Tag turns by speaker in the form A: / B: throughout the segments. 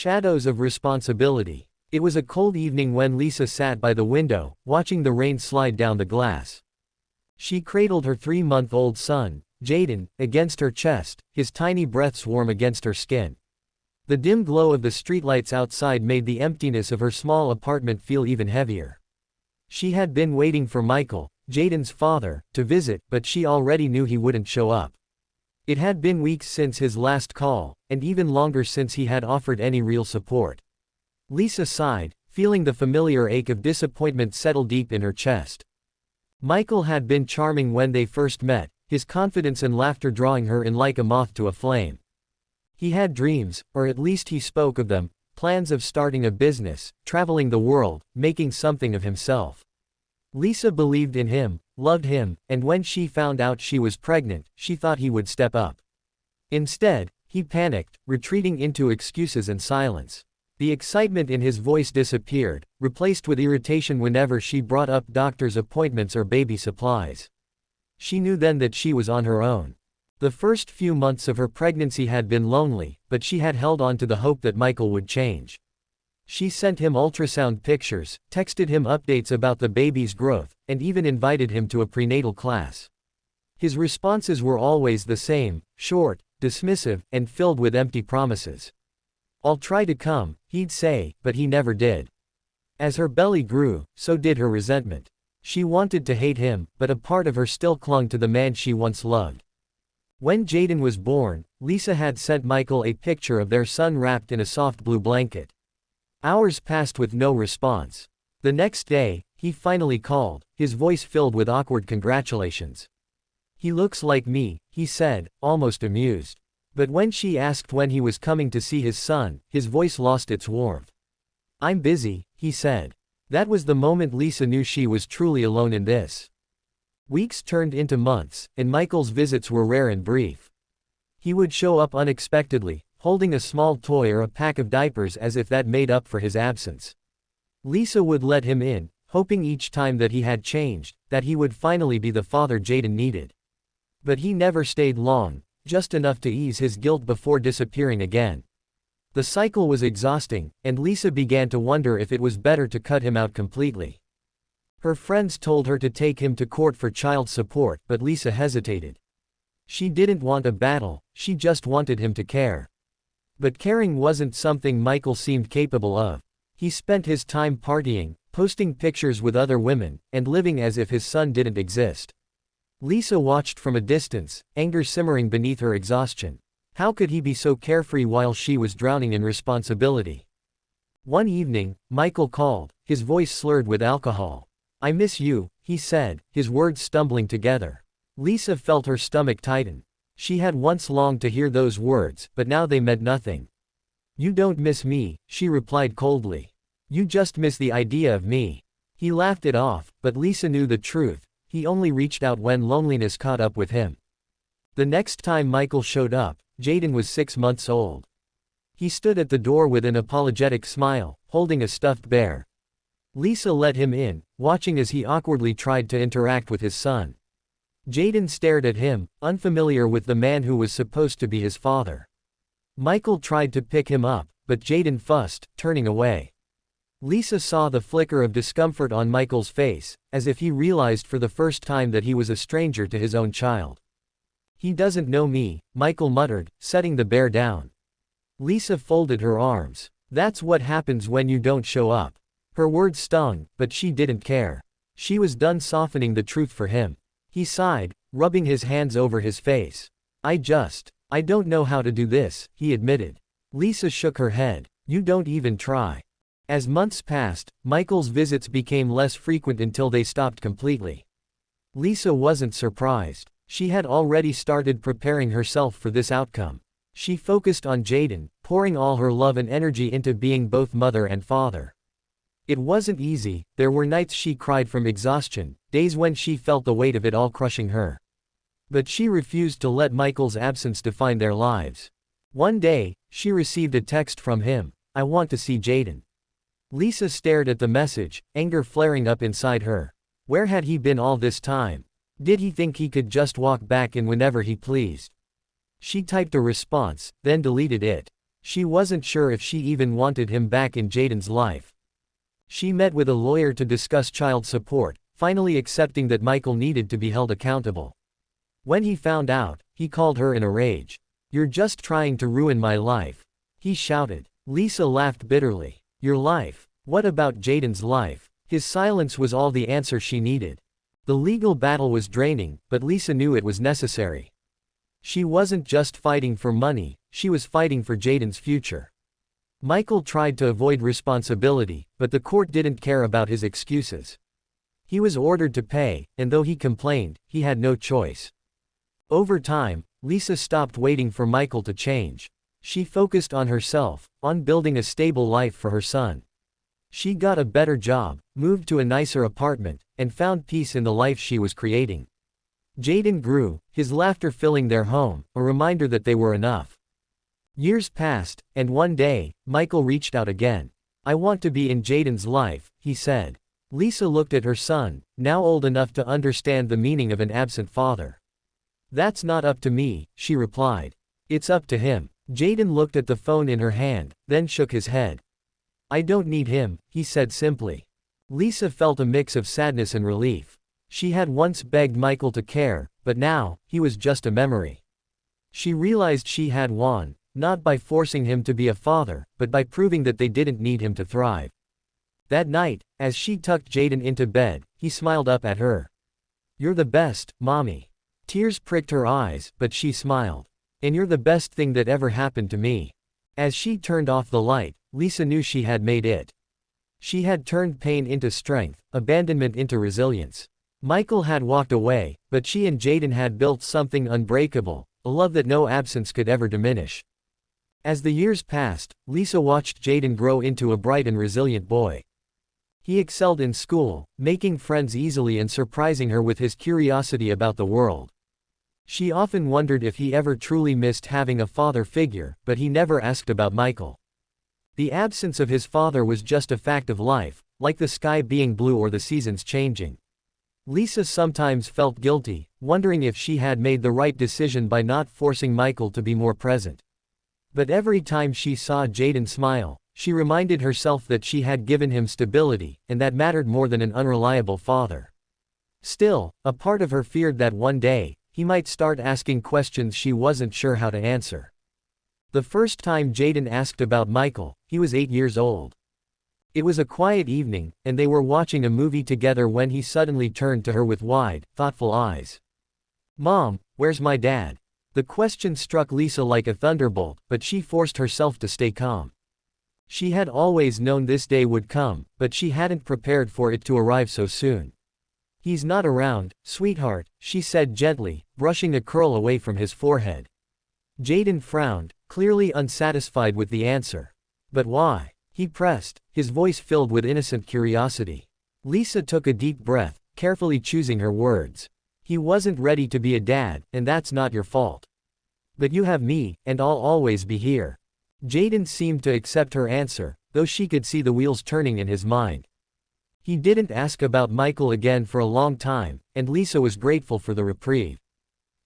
A: Shadows of responsibility. It was a cold evening when Lisa sat by the window, watching the rain slide down the glass. She cradled her 3-month-old son, Jayden, against her chest, his tiny breaths warm against her skin. The dim glow of the streetlights outside made the emptiness of her small apartment feel even heavier. She had been waiting for Michael, Jayden's father, to visit, but she already knew he wouldn't show up. It had been weeks since his last call, and even longer since he had offered any real support. Lisa sighed, feeling the familiar ache of disappointment settle deep in her chest. Michael had been charming when they first met, his confidence and laughter drawing her in like a moth to a flame. He had dreams, or at least he spoke of them, plans of starting a business, traveling the world, making something of himself. Lisa believed in him, loved him, and when she found out she was pregnant, she thought he would step up. Instead, he panicked, retreating into excuses and silence. The excitement in his voice disappeared, replaced with irritation whenever she brought up doctor's appointments or baby supplies. She knew then that she was on her own. The first few months of her pregnancy had been lonely, but she had held on to the hope that Michael would change. She sent him ultrasound pictures, texted him updates about the baby's growth, and even invited him to a prenatal class. His responses were always the same, short, dismissive, and filled with empty promises. "I'll try to come," he'd say, but he never did. As her belly grew, so did her resentment. She wanted to hate him, but a part of her still clung to the man she once loved. When Jayden was born, Lisa had sent Michael a picture of their son wrapped in a soft blue blanket. Hours passed with no response. The next day, he finally called, his voice filled with awkward congratulations. "He looks like me," he said, almost amused. But when she asked when he was coming to see his son, his voice lost its warmth. "I'm busy," he said. That was the moment Lisa knew she was truly alone in this. Weeks turned into months, and Michael's visits were rare and brief. He would show up unexpectedly, holding a small toy or a pack of diapers as if that made up for his absence. Lisa would let him in, hoping each time that he had changed, that he would finally be the father Jayden needed. But he never stayed long, just enough to ease his guilt before disappearing again. The cycle was exhausting, and Lisa began to wonder if it was better to cut him out completely. Her friends told her to take him to court for child support, but Lisa hesitated. She didn't want a battle, she just wanted him to care. But caring wasn't something Michael seemed capable of. He spent his time partying, posting pictures with other women, and living as if his son didn't exist. Lisa watched from a distance, anger simmering beneath her exhaustion. How could he be so carefree while she was drowning in responsibility? One evening, Michael called, his voice slurred with alcohol. "I miss you," he said, his words stumbling together. Lisa felt her stomach tighten. She had once longed to hear those words, but now they meant nothing. "You don't miss me," she replied coldly. "You just miss the idea of me." He laughed it off, but Lisa knew the truth. He only reached out when loneliness caught up with him. The next time Michael showed up, Jayden was 6 months old. He stood at the door with an apologetic smile, holding a stuffed bear. Lisa let him in, watching as he awkwardly tried to interact with his son. Jayden stared at him, unfamiliar with the man who was supposed to be his father. Michael tried to pick him up, but Jayden fussed, turning away. Lisa saw the flicker of discomfort on Michael's face, as if he realized for the first time that he was a stranger to his own child. "He doesn't know me," Michael muttered, setting the bear down. Lisa folded her arms. "That's what happens when you don't show up." Her words stung, but she didn't care. She was done softening the truth for him. He sighed, rubbing his hands over his face. I don't know how to do this," he admitted. Lisa shook her head. "You don't even try." As months passed, Michael's visits became less frequent until they stopped completely. Lisa wasn't surprised. She had already started preparing herself for this outcome. She focused on Jayden, pouring all her love and energy into being both mother and father. It wasn't easy. There were nights she cried from exhaustion, days when she felt the weight of it all crushing her. But she refused to let Michael's absence define their lives. One day, she received a text from him. "I want to see Jayden." Lisa stared at the message, anger flaring up inside her. Where had he been all this time? Did he think he could just walk back in whenever he pleased? She typed a response, then deleted it. She wasn't sure if she even wanted him back in Jayden's life. She met with a lawyer to discuss child support, finally accepting that Michael needed to be held accountable. When he found out, he called her in a rage. "You're just trying to ruin my life," he shouted. Lisa laughed bitterly. "Your life? What about Jayden's life?" His silence was all the answer she needed. The legal battle was draining, but Lisa knew it was necessary. She wasn't just fighting for money, she was fighting for Jayden's future. Michael tried to avoid responsibility, but the court didn't care about his excuses. He was ordered to pay, and though he complained, he had no choice. Over time, Lisa stopped waiting for Michael to change. She focused on herself, on building a stable life for her son. She got a better job, moved to a nicer apartment, and found peace in the life she was creating. Jayden grew, his laughter filling their home, a reminder that they were enough. Years passed, and one day, Michael reached out again. "I want to be in Jayden's life," he said. Lisa looked at her son, now old enough to understand the meaning of an absent father. "That's not up to me," she replied. "It's up to him." Jayden looked at the phone in her hand, then shook his head. "I don't need him," he said simply. Lisa felt a mix of sadness and relief. She had once begged Michael to care, but now, he was just a memory. She realized she had won, not by forcing him to be a father, but by proving that they didn't need him to thrive. That night, as she tucked Jayden into bed, he smiled up at her. "You're the best, Mommy." Tears pricked her eyes, but she smiled. "And you're the best thing that ever happened to me." As she turned off the light, Lisa knew she had made it. She had turned pain into strength, abandonment into resilience. Michael had walked away, but she and Jayden had built something unbreakable, a love that no absence could ever diminish. As the years passed, Lisa watched Jayden grow into a bright and resilient boy. He excelled in school, making friends easily and surprising her with his curiosity about the world. She often wondered if he ever truly missed having a father figure, but he never asked about Michael. The absence of his father was just a fact of life, like the sky being blue or the seasons changing. Lisa sometimes felt guilty, wondering if she had made the right decision by not forcing Michael to be more present. But every time she saw Jayden smile, she reminded herself that she had given him stability, and that mattered more than an unreliable father. Still, a part of her feared that one day, he might start asking questions she wasn't sure how to answer. The first time Jayden asked about Michael, he was 8 years old. It was a quiet evening, and they were watching a movie together when he suddenly turned to her with wide, thoughtful eyes. "Mom, where's my dad?" The question struck Lisa like a thunderbolt, but she forced herself to stay calm. She had always known this day would come, but she hadn't prepared for it to arrive so soon. "He's not around, sweetheart," she said gently, brushing a curl away from his forehead. Jayden frowned, clearly unsatisfied with the answer. "But why?" he pressed, his voice filled with innocent curiosity. Lisa took a deep breath, carefully choosing her words. "He wasn't ready to be a dad, and that's not your fault. But you have me, and I'll always be here." Jayden seemed to accept her answer, though she could see the wheels turning in his mind. He didn't ask about Michael again for a long time, and Lisa was grateful for the reprieve.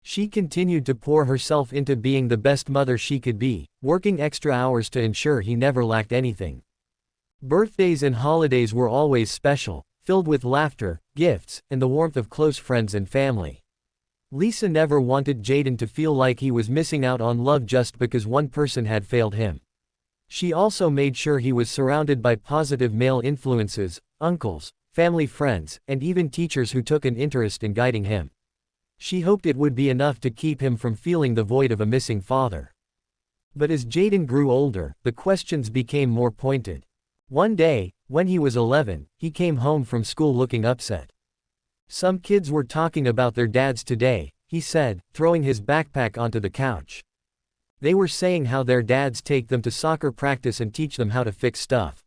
A: She continued to pour herself into being the best mother she could be, working extra hours to ensure he never lacked anything. Birthdays and holidays were always special, filled with laughter, gifts, and the warmth of close friends and family. Lisa never wanted Jayden to feel like he was missing out on love just because one person had failed him. She also made sure he was surrounded by positive male influences, uncles, family friends, and even teachers who took an interest in guiding him. She hoped it would be enough to keep him from feeling the void of a missing father. But as Jayden grew older, the questions became more pointed. One day, when he was 11, he came home from school looking upset. "Some kids were talking about their dads today," he said, throwing his backpack onto the couch. "They were saying how their dads take them to soccer practice and teach them how to fix stuff."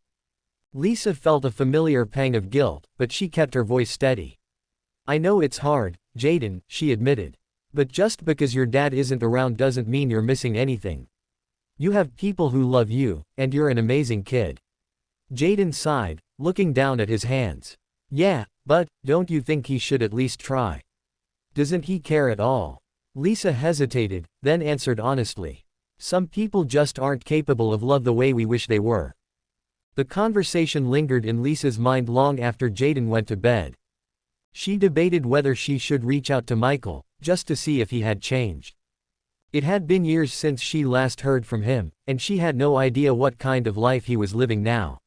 A: Lisa felt a familiar pang of guilt, but she kept her voice steady. "I know it's hard, Jayden," she admitted. "But just because your dad isn't around doesn't mean you're missing anything. You have people who love you, and you're an amazing kid." Jayden sighed, looking down at his hands. "Yeah, but, don't you think he should at least try? Doesn't he care at all?" Lisa hesitated, then answered honestly. Some people just aren't capable of love the way we wish they were. The conversation lingered in Lisa's mind long after Jayden went to bed. She debated whether she should reach out to Michael, just to see if he had changed. It had been years since she last heard from him, and she had no idea what kind of life he was living now.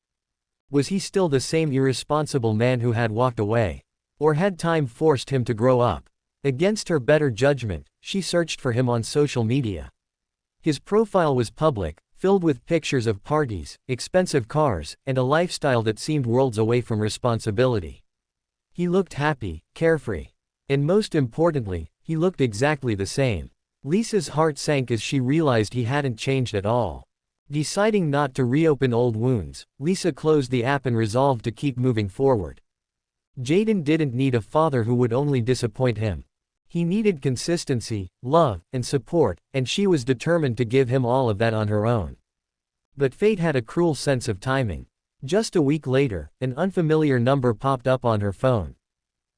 A: Was he still the same irresponsible man who had walked away? Or had time forced him to grow up? Against her better judgment, she searched for him on social media. His profile was public, filled with pictures of parties, expensive cars, and a lifestyle that seemed worlds away from responsibility. He looked happy, carefree. And most importantly, he looked exactly the same. Lisa's heart sank as she realized he hadn't changed at all. Deciding not to reopen old wounds, Lisa closed the app and resolved to keep moving forward. Jayden didn't need a father who would only disappoint him. He needed consistency, love, and support, and she was determined to give him all of that on her own. But fate had a cruel sense of timing. Just a week later, an unfamiliar number popped up on her phone.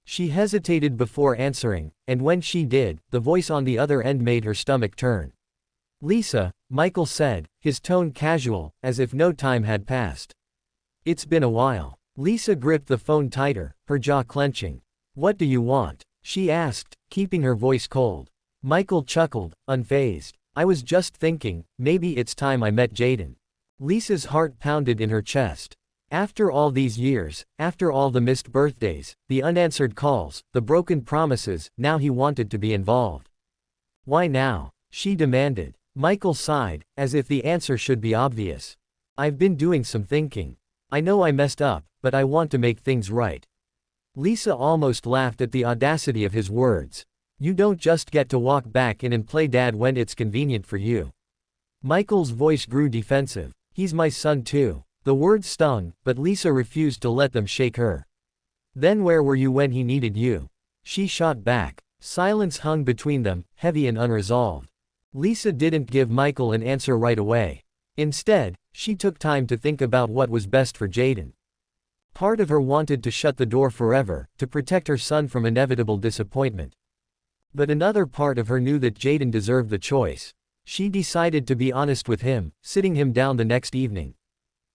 A: She hesitated before answering, and when she did, the voice on the other end made her stomach turn. "Lisa," Michael said, his tone casual, as if no time had passed. "It's been a while." Lisa gripped the phone tighter, her jaw clenching. "What do you want?" she asked, keeping her voice cold. Michael chuckled, unfazed. "I was just thinking, maybe it's time I met Jayden." Lisa's heart pounded in her chest. After all these years, after all the missed birthdays, the unanswered calls, the broken promises, now he wanted to be involved. "Why now?" she demanded. Michael sighed, as if the answer should be obvious. "I've been doing some thinking. I know I messed up, but I want to make things right." Lisa almost laughed at the audacity of his words. "You don't just get to walk back in and play dad when it's convenient for you." Michael's voice grew defensive. "He's my son too." The words stung, but Lisa refused to let them shake her. "Then where were you when he needed you?" she shot back. Silence hung between them, heavy and unresolved. Lisa didn't give Michael an answer right away. Instead, she took time to think about what was best for Jayden. Part of her wanted to shut the door forever, to protect her son from inevitable disappointment. But another part of her knew that Jayden deserved the choice. She decided to be honest with him, sitting him down the next evening.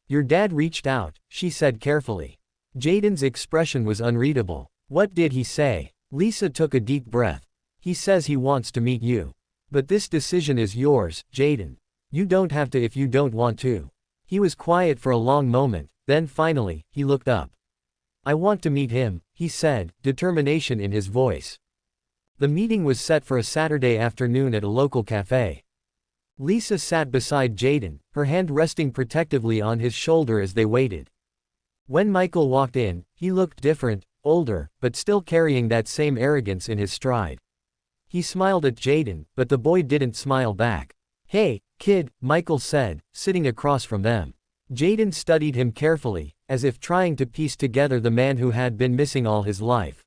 A: "Your dad reached out," she said carefully. Jayden's expression was unreadable. "What did he say?" Lisa took a deep breath. "He says he wants to meet you. But this decision is yours, Jayden. You don't have to if you don't want to." He was quiet for a long moment, then finally, he looked up. "I want to meet him," he said, determination in his voice. The meeting was set for a Saturday afternoon at a local cafe. Lisa sat beside Jayden, her hand resting protectively on his shoulder as they waited. When Michael walked in, he looked different, older, but still carrying that same arrogance in his stride. He smiled at Jayden, but the boy didn't smile back. "Hey, kid," Michael said, sitting across from them. Jayden studied him carefully, as if trying to piece together the man who had been missing all his life.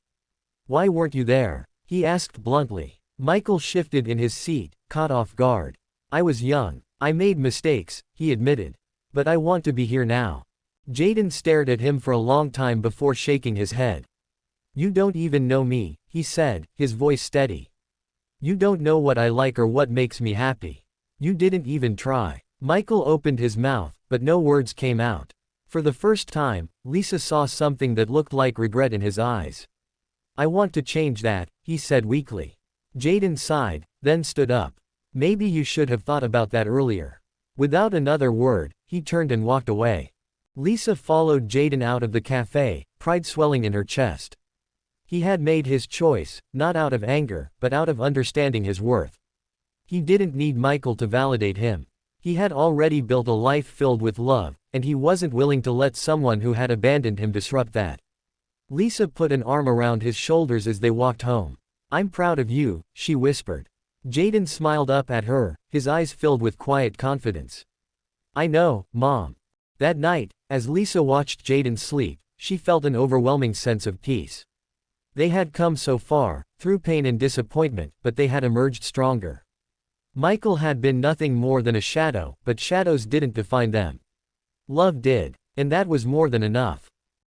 A: "Why weren't you there?" he asked bluntly. Michael shifted in his seat, caught off guard. "I was young. I made mistakes," he admitted. "But I want to be here now." Jayden stared at him for a long time before shaking his head. "You don't even know me," he said, his voice steady. "You don't know what I like or what makes me happy. You didn't even try." Michael opened his mouth, but no words came out. For the first time, Lisa saw something that looked like regret in his eyes. "I want to change that," he said weakly. Jayden sighed, then stood up. "Maybe you should have thought about that earlier." Without another word, he turned and walked away. Lisa followed Jayden out of the cafe, pride swelling in her chest. He had made his choice, not out of anger, but out of understanding his worth. He didn't need Michael to validate him. He had already built a life filled with love, and he wasn't willing to let someone who had abandoned him disrupt that. Lisa put an arm around his shoulders as they walked home. "I'm proud of you," she whispered. Jayden smiled up at her, his eyes filled with quiet confidence. "I know, Mom." That night, as Lisa watched Jayden sleep, she felt an overwhelming sense of peace. They had come so far, through pain and disappointment, but they had emerged stronger. Michael had been nothing more than a shadow, but shadows didn't define them. Love did, and that was more than enough.